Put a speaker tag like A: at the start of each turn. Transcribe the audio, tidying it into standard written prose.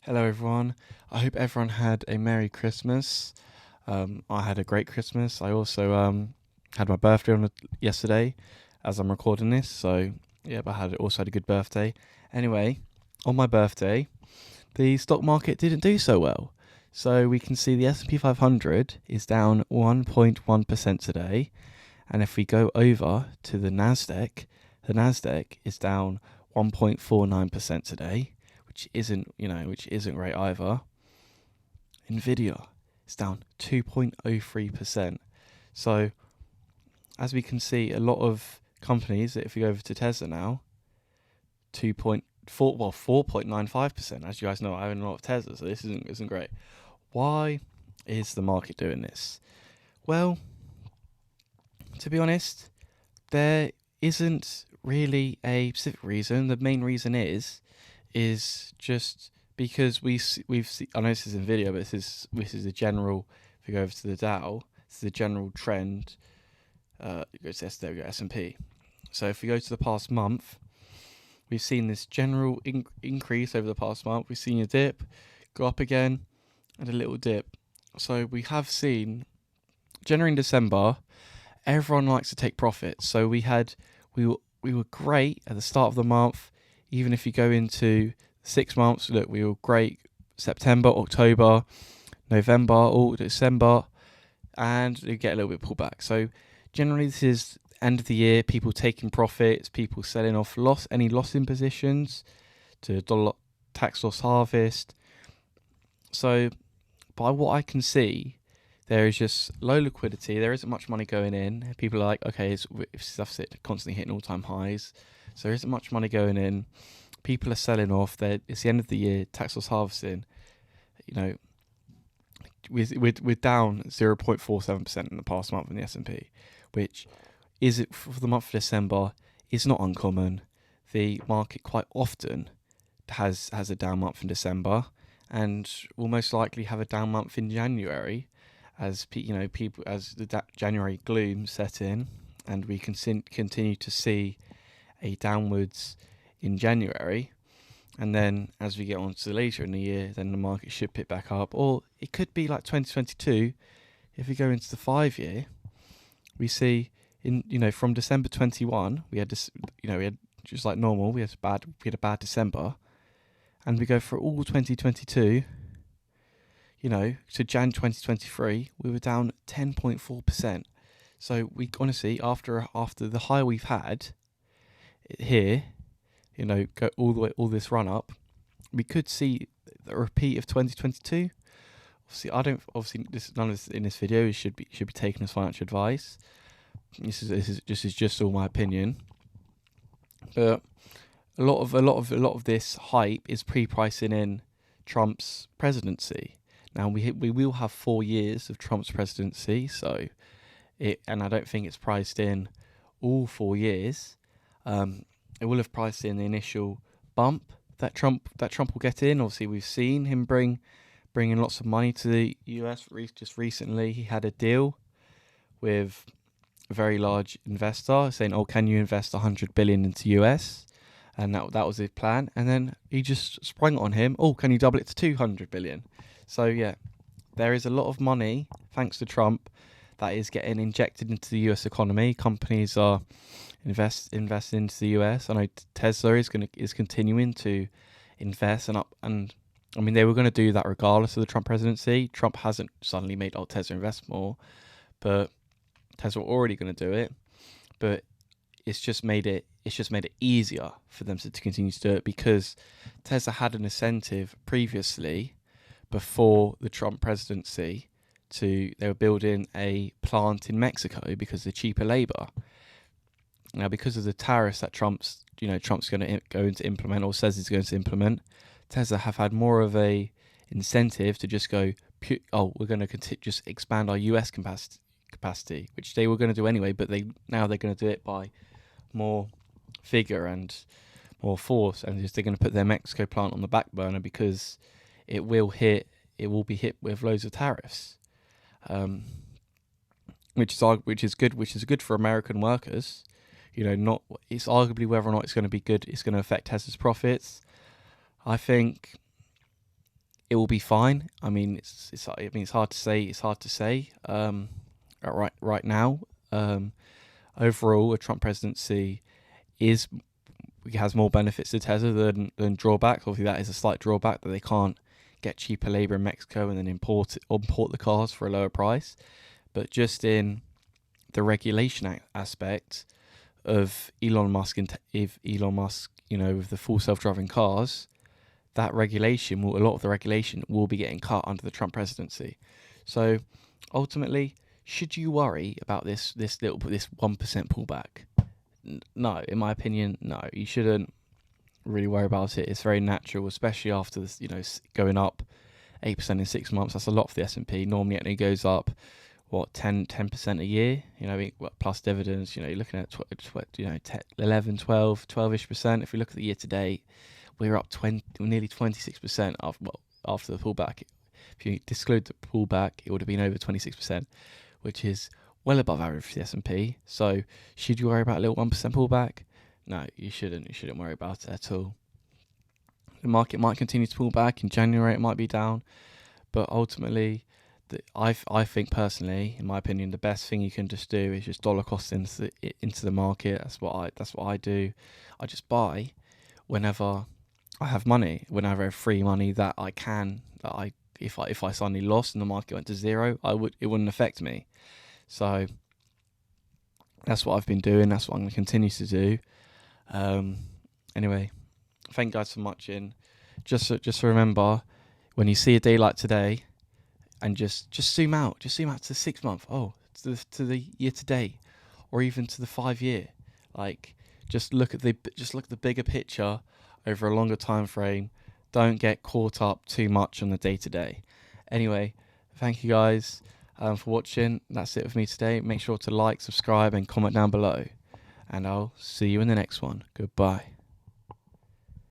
A: Hello, everyone. I hope everyone had a Merry Christmas. I had a great Christmas. I also had my birthday yesterday as I'm recording this. So, yeah, but I also had a good birthday. Anyway, on my birthday, the stock market didn't do so well. So we can see the S&P 500 is down 1.1% today. And if we go over to the Nasdaq is down 1.49% today, which isn't great either. Nvidia is down 2.03%. So as we can see, a lot of companies, if we go over to Tesla now, 4.95%. As you guys know, I own a lot of Tesla, so this isn't great. Why is the market doing this? Well, to be honest, there isn't really a specific reason. The main reason is just because we've seen, I know this is in video, but this is a general. If we go over to the Dow, this is a general trend. It goes to there we go, S&P. So if we go to the past month, we've seen this general increase over the past month. We've seen a dip, go up again, and a little dip. So we have seen January and December, everyone likes to take profits. So we were great at the start of the month. Even if you go into 6 months, look, we were great September, October, November, all December, and you get a little bit pulled back. So generally this is end of the year, people taking profits, people selling off any loss in positions to dollar tax loss harvest. So by what I can see, there is just low liquidity. There isn't much money going in. People are like, okay, stuff's constantly hitting all-time highs. So there isn't much money going in. People are selling off. It's the end of the year, tax loss harvesting. We're down 0.47% in the past month in the S&P, which is it for the month of December is not uncommon. The market quite often has a down month in December, and will most likely have a down month in January, as the January gloom set in, and we can continue to see a downwards in January, and then as we get on to later in the year, then the market should pick back up. Or it could be like 2022. If we go into the 5-year, we see from December 21, we had this, we had just like normal, we had a bad December, and we go for all 2022. To Jan 2023, we were down 10.4%. So we honestly, after the high we've had here, go all this run up, we could see a repeat of 2022. None of this in this video should be taken as financial advice. This is just all my opinion. But a lot of this hype is pre-pricing in Trump's presidency. Now we will have 4 years of Trump's presidency, and I don't think it's priced in all 4 years. It will have priced in the initial bump that Trump will get in. Obviously, we've seen him bring in lots of money to the US. Just recently, he had a deal with a very large investor saying, "Oh, can you invest 100 billion into US?" And that was his plan. And then he just sprung on him. "Oh, can you double it to 200 billion?" So yeah, there is a lot of money thanks to Trump that is getting injected into the US economy. Companies are investing into the US. I know Tesla is continuing to invest and I mean they were going to do that regardless of the Trump presidency. Trump hasn't suddenly made Tesla invest more, but Tesla were already going to do it. But it's just made it easier for them to continue to do it because Tesla had an incentive previously before the Trump presidency they were building a plant in Mexico because of cheaper labor. Now, because of the tariffs that Trump's going to go to implement or says he's going to implement, Tesla have had more of a incentive to just go, we're going to just expand our US capacity, which they were going to do anyway, but they're going to do it by more figure and more force, and they're going to put their Mexico plant on the back burner because it will be hit with loads of tariffs, which is good for American workers. It's arguably whether or not it's going to be good. It's going to affect Tesla's profits. I think it will be fine. I mean, it's hard to say. It's hard to say. Right now, overall, a Trump presidency has more benefits to Tesla than drawbacks. Obviously, that is a slight drawback that they can't get cheaper labor in Mexico and then import the cars for a lower price. But just in the regulation aspect of Elon Musk, and if Elon Musk, with the full self-driving cars, a lot of the regulation will be getting cut under the Trump presidency. So ultimately, should you worry about this 1% pullback? No, in my opinion, no. You shouldn't really worry about it. It's very natural, especially after this, going up 8% in 6 months. That's a lot for the S&P. Normally, it only goes up 10% a year. Plus dividends. You're looking at 11, 12-ish%. If we look at the year to date, we're up nearly 26% after the pullback. If you exclude the pullback, it would have been over 26%, which is well above average for the S&P. So should you worry about a little 1% pullback? No, you shouldn't. You shouldn't worry about it at all. The market might continue to pull back. In January, it might be down. But ultimately, I think personally, in my opinion, the best thing you can just do is just dollar cost into the market. That's what I do. I just buy whenever I have money, whenever I have free money that I can. If I suddenly lost and the market went to zero, it wouldn't affect me. So that's what I've been doing. That's what I'm going to continue to do. Anyway, thank you guys for watching. Just remember, when you see a day like today, and just zoom out to the 6 month, to the year to date, or even to the 5 year. Just look at the bigger picture over a longer time frame. Don't get caught up too much on the day to day. Anyway, thank you guys for watching. That's it with me today. Make sure to like, subscribe, and comment down below. And I'll see you in the next one. Goodbye.